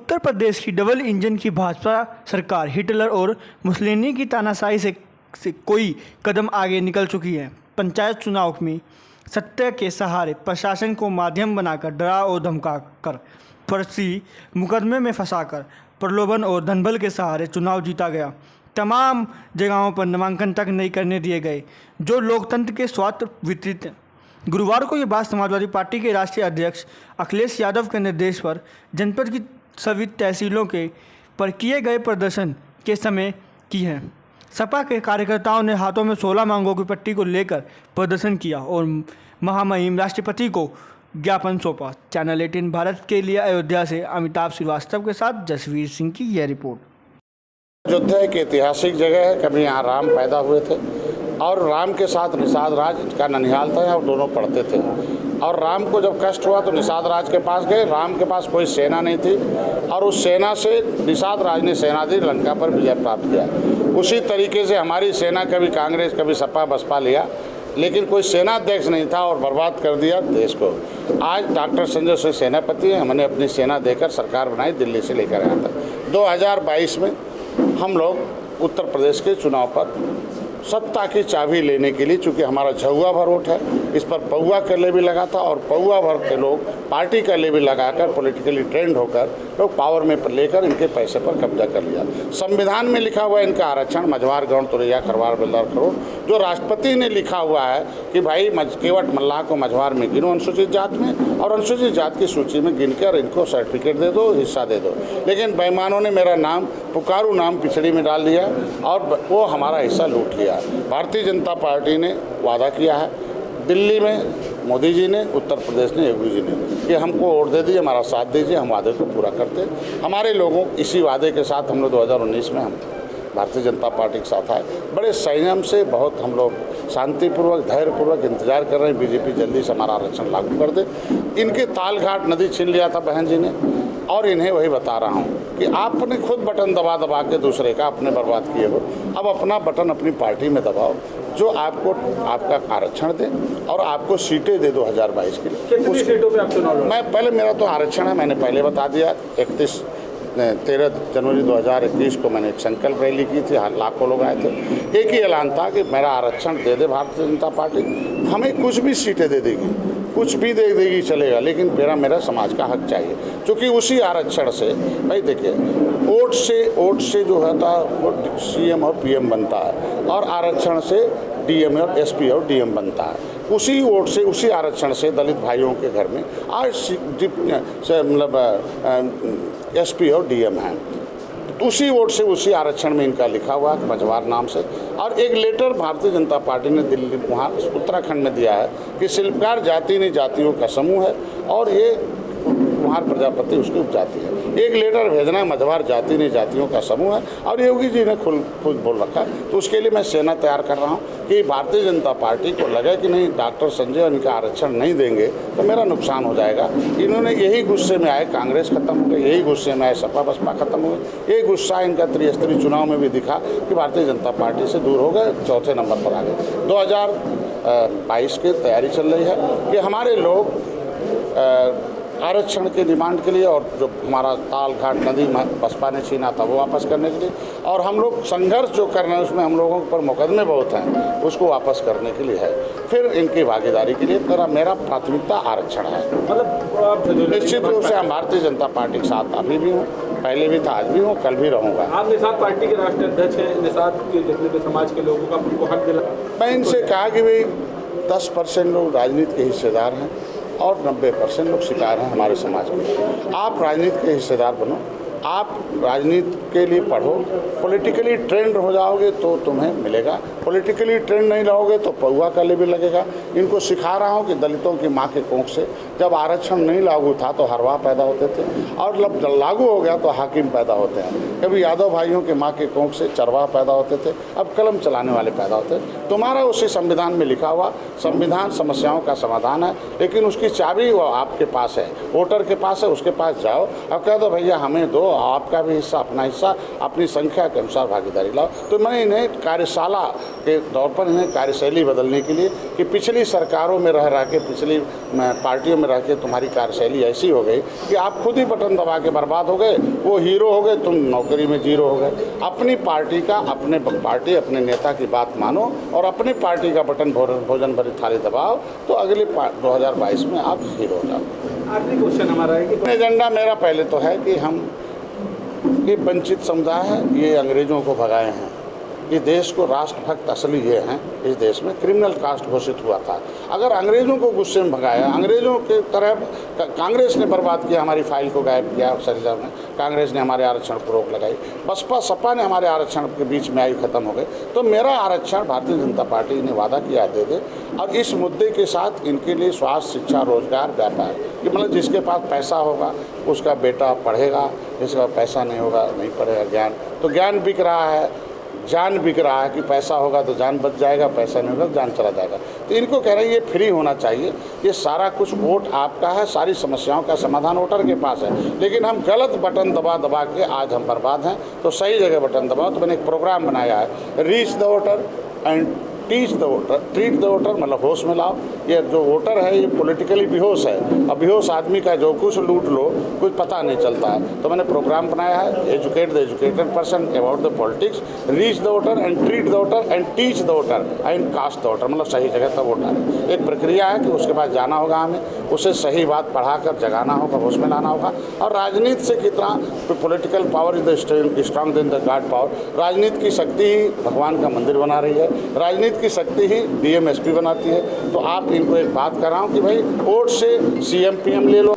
उत्तर प्रदेश की double engine की भाजपा सरकार हिटलर और मुसोलिनी की तानाशाही से कोई कदम आगे निकल चुकी है। पंचायत चुनाव में सत्ता के सहारे प्रशासन को माध्यम बनाकर डरा और धमका कर फर्जी मुकदमे में फंसाकर प्रलोभन और धनबल के सहारे चुनाव जीता गया। तमाम जगहों पर नामांकन तक नहीं करने दिए गए, जो लोकतंत्र के स्वार्थ वितरित हैं। गुरुवार को ये बात समाजवादी पार्टी के राष्ट्रीय अध्यक्ष अखिलेश यादव के निर्देश पर जनपद की सभी तहसीलों के पर किए गए प्रदर्शन के समय की है। सपा के कार्यकर्ताओं ने हाथों में 16 मांगों की पट्टी को लेकर प्रदर्शन किया और महामहिम राष्ट्रपति को ज्ञापन सौंपा। चैनल 18 भारत के लिए अयोध्या से अमिताभ श्रीवास्तव के साथ जसवीर सिंह की यह रिपोर्ट। अयोध्या एक ऐतिहासिक जगह है। कभी यहाँ राम पैदा हुए थे और राम के साथ निषाद राज का ननिहाल था और दोनों पढ़ते थे। और राम को जब कष्ट हुआ तो निषाद राज के पास गए। राम के पास कोई सेना नहीं थी और उस सेना से निषाद राज ने सेना दी, लंका पर विजय प्राप्त किया। उसी तरीके से हमारी सेना कभी कांग्रेस कभी सपा बसपा लिया, लेकिन कोई सेनाध्यक्ष नहीं था और बर्बाद कर दिया देश को। आज डॉक्टर संजय सिंह सेनापति हैं। हमने अपनी सेना देकर सरकार बनाई, दिल्ली से लेकर आया था। 2022 में हम लोग उत्तर प्रदेश के चुनाव पर सत्ता की चाबी लेने के लिए, चूँकि हमारा झुआ भर वोट है, इस पर पौवा का लेबी लगा था और पौवा भर के लोग पार्टी का लेबी लगाकर पॉलिटिकली ट्रेंड होकर लोग पावर में लेकर इनके पैसे पर कब्जा कर लिया। संविधान में लिखा हुआ है इनका आरक्षण मझवार गौड़ तुरैया खरवार बेलदार खरोड़, जो राष्ट्रपति ने लिखा हुआ है कि भाई केवट मल्लाह को मझवार में गिनो अनुसूचित जात में, और अनुसूचित जात की सूची में गिनकर इनको सर्टिफिकेट दे दो, हिस्सा दे दो। लेकिन बेईमानों ने मेरा नाम पुकारू नाम पिछड़ी में डाल दिया और वो हमारा हिस्सा लूट लिया। भारतीय जनता पार्टी ने वादा किया है, दिल्ली में मोदी जी ने, उत्तर प्रदेश ने योगी जी ने, कि हमको वोट दे दीजिए, हमारा साथ दीजिए, हम वादे को पूरा करते। हमारे लोगों इसी वादे के साथ हम लोग 2019 में हम भारतीय जनता पार्टी के साथ आए। बड़े संयम से, बहुत हम लोग शांतिपूर्वक धैर्यपूर्वक इंतजार कर रहे हैं बीजेपी जल्दी से हमारा आरक्षण लागू कर दे। इनके तालघाट नदी छीन लिया था बहन जी ने, और इन्हें वही बता रहा हूँ कि आपने खुद बटन दबा दबा के दूसरे का अपने बर्बाद किए हो। अब अपना बटन अपनी पार्टी में दबाओ, जो आपको आपका आरक्षण दे और आपको सीटें दे 2022 के लिए। कितनी सीटों पे आप चुनाव लड़ेंगे? मैं पहले, मेरा तो आरक्षण है, मैंने पहले बता दिया। 13 जनवरी 2021 को मैंने एक संकल्प रैली की थी, लाखों लोग आए थे। एक ही ऐलान था कि मेरा आरक्षण दे दे भारतीय जनता पार्टी, हमें कुछ भी सीटें दे देगी, कुछ भी दे देगी चलेगा, लेकिन मेरा समाज का हक चाहिए। क्योंकि उसी आरक्षण से, भाई देखिए, वोट से जो होता है वो CM और PM बनता है, और आरक्षण से DM और SP और DM बनता है। उसी वोट से, उसी आरक्षण से दलित भाइयों के घर में आज मतलब SP और DM हैं। उसी वोट से, उसी आरक्षण में इनका लिखा हुआ है मझवार नाम से। और एक लेटर भारतीय जनता पार्टी ने दिल्ली वहाँ उत्तराखंड में दिया है कि शिल्पकार जाति ने जातियों का समूह है और ये कुमार प्रजापति उसकी उपजाति है। एक लेटर भेजना, मझवार जाति ने जातियों का समूह है, और योगी जी ने खुद बोल रखा है। तो उसके लिए मैं सेना तैयार कर रहा हूँ कि भारतीय जनता पार्टी को लगे कि नहीं, डॉक्टर संजय इनका आरक्षण नहीं देंगे तो मेरा नुकसान हो जाएगा। इन्होंने यही गुस्से में आए, कांग्रेस खत्म हो गई, यही गुस्से में आए सपा बसपा खत्म हो गई, यही गुस्सा इनका त्रिस्तरीय चुनाव में भी दिखा कि भारतीय जनता पार्टी से दूर हो गए, चौथे नंबर पर आ गए। 2022 की तैयारी चल रही है कि हमारे लोग आरक्षण के डिमांड के लिए, और जो हमारा तालघाट नदी बसपा ने छीना था वो वापस करने के लिए, और हम लोग संघर्ष जो कर रहे हैं उसमें हम लोगों पर मुकदमे बहुत हैं, उसको वापस करने के लिए है। फिर इनकी भागीदारी के लिए मेरा प्राथमिकता आरक्षण है। मतलब निश्चित रूप से हम भारतीय जनता पार्टी के साथ अभी भी हूँ, पहले भी था, आज भी हूँ, कल भी रहूँगा। आप निषाद पार्टी के राष्ट्रीय अध्यक्ष हैं, निषाद के जितने भी समाज के लोगों का उनको हक दिला। मैं इनसे कहा कि भाई 10% लोग राजनीति के हिस्सेदार हैं और 90% लोग शिकार हैं हमारे समाज में। आप राजनीति के हिस्सेदार बनो, आप राजनीति के लिए पढ़ो, पॉलिटिकली ट्रेंड हो जाओगे तो तुम्हें मिलेगा, पॉलिटिकली ट्रेंड नहीं रहोगे तो पौवा का लेबी लगेगा। इनको सिखा रहा हूँ कि दलितों की माँ के कोख से जब आरक्षण नहीं लागू था तो हरवाह पैदा होते थे, और जब लागू हो गया तो हाकिम पैदा होते हैं। कभी यादव भाइयों के माँ के कोख से चरवाह पैदा होते थे, अब कलम चलाने वाले पैदा होते हैं। तुम्हारा उसी संविधान में लिखा हुआ, संविधान समस्याओं का समाधान है, लेकिन उसकी चाबी वो आपके पास है, वोटर के पास है, उसके पास जाओ और कह दो भैया हमें दो, लो, आपका भी हिस्सा, अपना हिस्सा, अपनी संख्या के अनुसार भागीदारी लाओ। तो मैंने इन्हें कार्यशाला के तौर पर इन्हें कार्यशैली बदलने के लिए कि पिछली सरकारों में रह के, पिछली पार्टियों में रह के तुम्हारी कार्यशैली ऐसी हो गई कि आप खुद ही बटन दबा के बर्बाद हो गए, वो हीरो हो गए, तुम नौकरी में जीरो हो गए। अपनी पार्टी का, अपने पार्टी, अपने नेता की बात मानो और अपनी पार्टी का बटन भोजन भरी थाली दबाओ, तो अगले 2022 में आप हीरो हो जाओ। आखिरी क्वेश्चन हमारा है कि एजेंडा मेरा पहले तो है कि हम ये वंचित समुदाय है, ये अंग्रेज़ों को भगाए हैं, ये देश को राष्ट्रभक्त असली ये हैं, इस देश में क्रिमिनल कास्ट घोषित हुआ था। अगर अंग्रेज़ों को गुस्से में भगाया, अंग्रेज़ों के तरह कांग्रेस ने बर्बाद किया, हमारी फाइल को गायब किया सरिता में, कांग्रेस ने हमारे आरक्षण को रोक लगाई, बसपा सपा ने हमारे आरक्षण के बीच में आयु खत्म हो गई, तो मेरा आरक्षण भारतीय जनता पार्टी ने वादा किया दे दे। और इस मुद्दे के साथ इनके लिए स्वास्थ्य, शिक्षा, रोजगार, व्यापार, कि मतलब जिसके पास पैसा होगा उसका बेटा पढ़ेगा, जिसका पैसा नहीं होगा नहीं पढ़ेगा। ज्ञान तो ज्ञान बिक रहा है, जान बिक रहा है कि पैसा होगा तो जान बच जाएगा, पैसा नहीं होगा तो जान चला जाएगा। तो इनको कह रहे हैं ये फ्री होना चाहिए, ये सारा कुछ वोट आपका है, सारी समस्याओं का समाधान वोटर के पास है, लेकिन हम गलत बटन दबा के आज हम बर्बाद हैं। तो सही जगह बटन दबाओ। तो मैंने एक प्रोग्राम बनाया है, reach the voter and teach the voter, treat the voter, मतलब होश में लाओ। ये जो वोटर है ये पॉलिटिकली बेहोश है, और बेहोश आदमी का जो कुछ लूट लो कुछ पता नहीं चलता है। तो मैंने प्रोग्राम बनाया है, educate the educated person about the politics, reach the voter and treat the voter and teach the voter and cast the voter, मतलब सही जगह तक वोट डालें। एक प्रक्रिया है कि उसके बाद जाना होगा हमें, उसे सही बात पढ़ाकर जगाना होगा, होश में लाना होगा। और राजनीति से कितना political power is the strong then the god power, राजनीति की शक्ति ही भगवान का मंदिर बना रही है, राजनीति की शक्ति ही डीएम एसपी बनाती है। तो आप इनको एक बात कर रहा हूँ कि भाई वोट से सीएम पीएम ले लो।